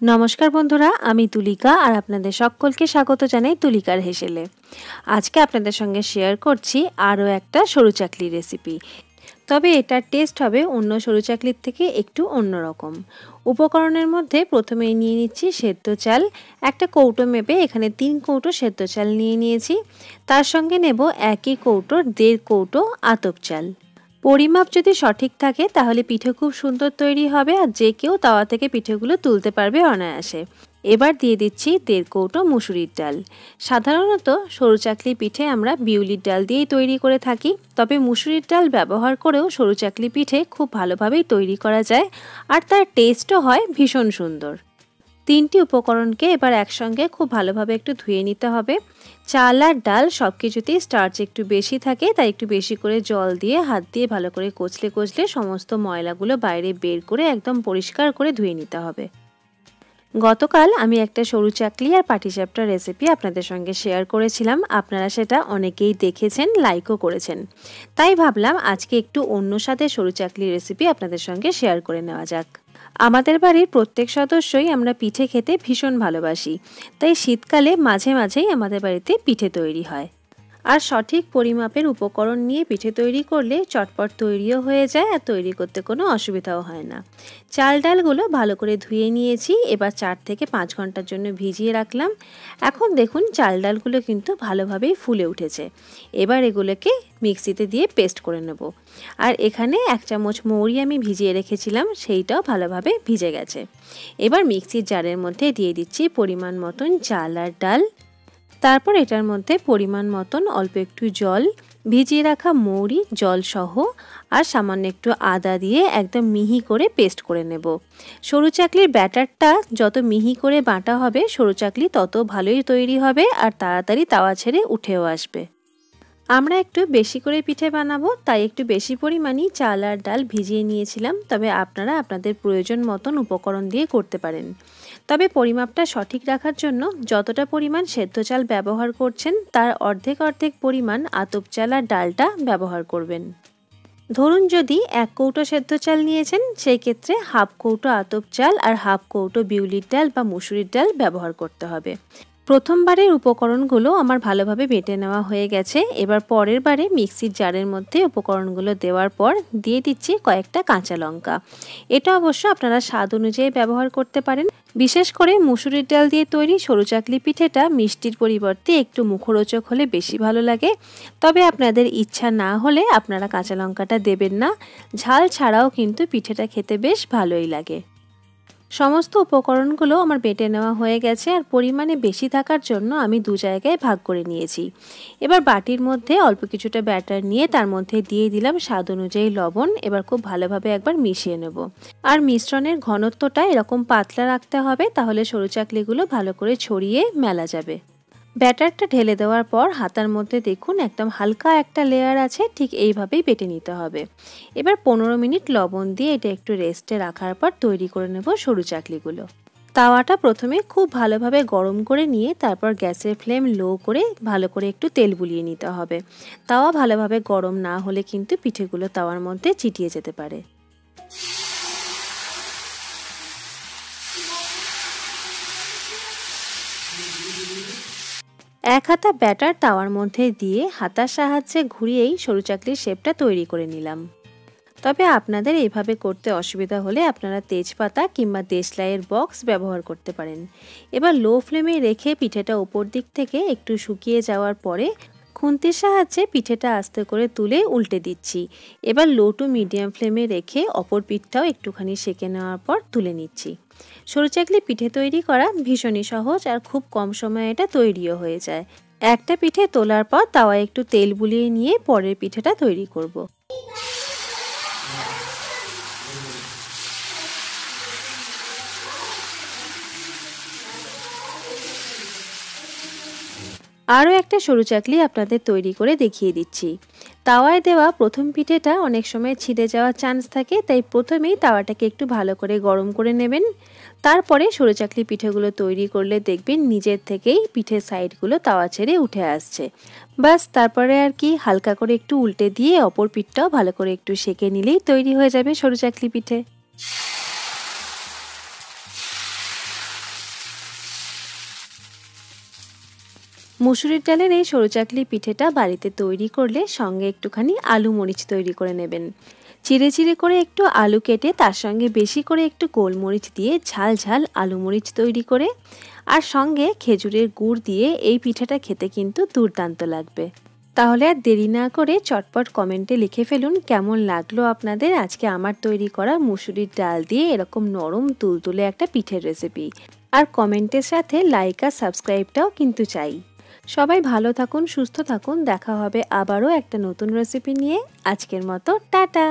नमस्कार बंधुरा आमी तुलिका और आपनादेर सकलके स्वागत जानाई तुलिकार हेसेले। आज के आपनादेर संगे शेयर करछि आरो एकटा सरू चाकली रेसिपि। तबे एटार टेस्ट हबे अन्य सरू चाकलिर थेके एकटू अन्यरकम। उपकरणेर मध्य प्रथमेई निये निচ্ছি सेদ্ধ चाल। एकटा कौटो मेपे एखाने 3 कौटो सेদ্ধ चाल निये निয়েছি। तार संगे नेब एकई कौटोर 1.5 कौटो आतप चाल। परिमाप यदि सठिक थाके ताहले पिठे खूब सुंदर तैरी हबे और जे केउ तावा थेके पिठेगुलो तुलते पारबे अनायासे। एबार दिये दिচ্ছি 1.5 कौटो मुसुरिर डाल। साधारणत सरू चाकली पिठे आमरा बिउलिर डाल दिएई तैरी करे थाकी, तबे मुसुरिर डाल व्यवहार करेও सरू चाकली पिठे खूब भालोभाবেই तैरी करा যায় और तार टेस्टও হয় भीषण सुंदर। तीनटी उपकरणके एबार एकसंगे खूब भालोभाবে एकटू धुए निते हबे। चाल और डाल सबकिछुतेই स्टार्च एकटू बेशी थाके, ताई एकटू बेशी करे जल दिए हाथ दिए भालो करे कचले कचले समस्त मयलागुलो बाइरे बेर करे एकदम परिष्कार करे धुए निते हबे। गतकाल आमी एकटा सरू चाकली और पाटीसापटा रेसिपि आपनादेर संगे शेयर करेछिलाम। आपनारा सेटा अनेकेई देखेछेन, लाइकও करेछेन। ताई भाबलाम आजके एकटू अन्य स्वादे सरू चाकली रेसिपि आपनादेर संगे शेयर करे नेওয়া যাক। आमादेर बाड़ीर प्रत्येक सदस्यई आमरा पिठे खेते भीषण भालोबासी, ताई शीतकाले माझे माझेई आमादेर बाड़ीते पिठे तैरी हय। और सठिक परिमापेर उपकरण निये पिठे तैरी करले चटपट तैरिও हये जाय और तैरी करते कोनो असुविधाও हय ना। चाल डालगुलो भालो करे धुए निয়েছি। एबार 4 থেকে 5 घंटार जन्य भिजिए राखलाम। এখন দেখুন চাল ডালগুলো কিন্তু ভালোভাবেই ফুলে উঠেছে। এবার এগুলোকে মিক্সিতে দিয়ে পেস্ট করে নেব। আর এখানে 1 চামচ মৌরি আমি ভিজিয়ে রেখেছিলাম, সেইটাও ভালোভাবে ভিজে গেছে। এবার মিক্সির জারের মধ্যে দিয়ে দিচ্ছি পরিমাণ মতন চাল আর ডাল। তারপর এটার মধ্যে পরিমাণ মতন অল্প একটু জল, ভিজিয়ে রাখা মৌরি জল সহ আর সামান্য একটু আদা দিয়ে একদম মিহি করে পেস্ট করে নেব। সরু চাকলির ব্যাটারটা যত মিহি করে বাটা হবে সরু চাকলি তত ভালোই তৈরি হবে আর তাড়াতাড়ি তাওয়া ছেড়ে উঠেও আসবে। আমরা একটু বেশি করে পিঠে বানাবো, তাই একটু বেশি পরিমাণই চাল আর ডাল ভিজিয়ে নিয়েছিলাম। তবে আপনারা আপনাদের প্রয়োজন মতন উপকরণ দিয়ে করতে পারেন। তবে পরিমাপটা সঠিক রাখার জন্য যতটা পরিমাণ সেদ্ধ চাল ব্যবহার করছেন তার অর্ধেক পরিমাণ আতপ চাল আর ডালটা ব্যবহার করবেন। ধরুন যদি 1 কৌটো সেদ্ধ চাল নিয়েছেন, সেই ক্ষেত্রে হাফ কৌটো আতপ চাল আর হাফ কৌটো বিউলির ডাল বা মুসুরির ডাল ব্যবহার করতে হবে। প্রথমবারের উপকরণগুলো আমার ভালোভাবে বেটে নেওয়া হয়ে গেছে। এবার পরের বারে মিক্সির জারের মধ্যে উপকরণগুলো দেওয়ার পর দিয়ে দিচ্ছি কয়েকটা কাঁচা লঙ্কা। এটা অবশ্য আপনারা স্বাদ অনুযায়ী ব্যবহার করতে পারেন। বিশেষ করে মুসুরির ডাল দিয়ে তৈরি সরু চাকলি পিঠেটা মিষ্টির পরিবর্তে একটু মুখরোচক হলে বেশি ভালো লাগে। তবে আপনাদের ইচ্ছা না হলে আপনারা কাঁচা লঙ্কাটা দেবেন না। ঝাল ছাড়াও কিন্তু পিঠেটা খেতে বেশ ভালোই লাগে। সমস্ত উপকরণগুলো আমার বেটে নেওয়া হয়ে গেছে আর পরিমাণে বেশি থাকার জন্য আমি 2 জায়গায় ভাগ করে নিয়েছি। এবার বাটির মধ্যে অল্প কিছুটা ব্যাটার নিয়ে তার মধ্যে দিয়ে দিলাম স্বাদ অনুযায়ী লবণ। এবার খুব ভালোভাবে একবার মিশিয়ে নেব। আর মিশ্রণের ঘনত্বটা এরকম পাতলা রাখতে হবে, তাহলে সরু চাকলিগুলো ভালো করে ছড়িয়ে মেলা যাবে। ব্যাটারটা ঢেলে দেওয়ার পর হাতার মধ্যে দেখুন একদম হালকা একটা লেয়ার আছে, ঠিক এইভাবেই বেটে নিতে হবে। এবার 15 মিনিট লবণ দিয়ে এটা একটু রেস্টে রাখার পর তৈরি করে নেব সরু চাকলিগুলো। তাওয়াটা প্রথমে খুব ভালোভাবে গরম করে নিয়ে তারপর গ্যাসের ফ্লেম লো করে ভালো করে একটু তেল বুলিয়ে নিতে হবে। তাওয়া ভালোভাবে গরম না হলে কিন্তু পিঠেগুলো তাওয়ার মধ্যে চিটিয়ে যেতে পারে। এক হাতা ব্যাটার তাওয়ার মধ্যে দিয়ে হাতার সাহায্যে ঘুরিয়েই সরু চাকলির শেপটা তৈরি করে নিলাম। তবে আপনাদের এইভাবে করতে অসুবিধা হলে আপনারা তেজপাতা কিংবা দেশলাইয়ের বক্স ব্যবহার করতে পারেন। এবার লো ফ্লেমে রেখে পিঠেটা উপর দিক থেকে একটু শুকিয়ে যাওয়ার পরে খুন্তির সাহায্যে পিঠেটা আস্তে করে তুলে উল্টে দিচ্ছি। এবার লো টু মিডিয়াম ফ্লেমে রেখে অপর পিঠটাও একটুখানি সেঁকে নেওয়ার পর তুলে নিচ্ছি। সরু চাকলি পিঠে তৈরি করা ভীষণই সহজ আর খুব কম সময়ে এটা তৈরিও হয়ে যায়। একটা পিঠে তোলার পর তাওয়ায় একটু তেল বুলিয়ে নিয়ে পরের পিঠেটা তৈরি করব। আরও একটা সরু চাকলি আপনাদের তৈরি করে দেখিয়ে দিচ্ছি। তাওয়ায় দেওয়া প্রথম পিঠেটা অনেক সময় ছিঁড়ে যাওয়ার চান্স থাকে, তাই প্রথমেই তাওয়াটাকে একটু ভালো করে গরম করে নেবেন। তারপরে সরু চাকলি পিঠেগুলো তৈরি করলে দেখবেন নিজের থেকেই পিঠের সাইডগুলো তাওয়া ছেড়ে উঠে আসছে। বাস তারপরে আর কি হালকা করে একটু উল্টে দিয়ে অপর পিঠটাও ভালো করে একটু সেঁকে নিলেই তৈরি হয়ে যাবে সরু চাকলি পিঠে। মুসুরির ডালের এই সরু চাকলি পিঠেটা বাড়িতে তৈরি করলে সঙ্গে একটুখানি আলু মরিচ তৈরি করে নেবেন। চিড়ে চিড়ে করে একটু আলু কেটে তার সঙ্গে বেশি করে একটু গোলমরিচ দিয়ে ঝাল ঝাল আলু মরিচ তৈরি করে আর সঙ্গে খেজুরের গুড় দিয়ে এই পিঠাটা খেতে কিন্তু দুর্দান্ত লাগবে। তাহলে আর দেরি না করে চটপট কমেন্টে লিখে ফেলুন কেমন লাগলো আপনাদের আজকে আমার তৈরি করা মুসুরির ডাল দিয়ে এরকম নরম তুলতুলে একটা পিঠের রেসিপি। আর কমেন্টের সাথে লাইক আর সাবস্ক্রাইবটাও কিন্তু চাই। সবাই ভালো থাকুন, সুস্থ থাকুন, দেখা হবে আবারও একটা নতুন রেসিপি নিয়ে। আজকের মতো টাটা।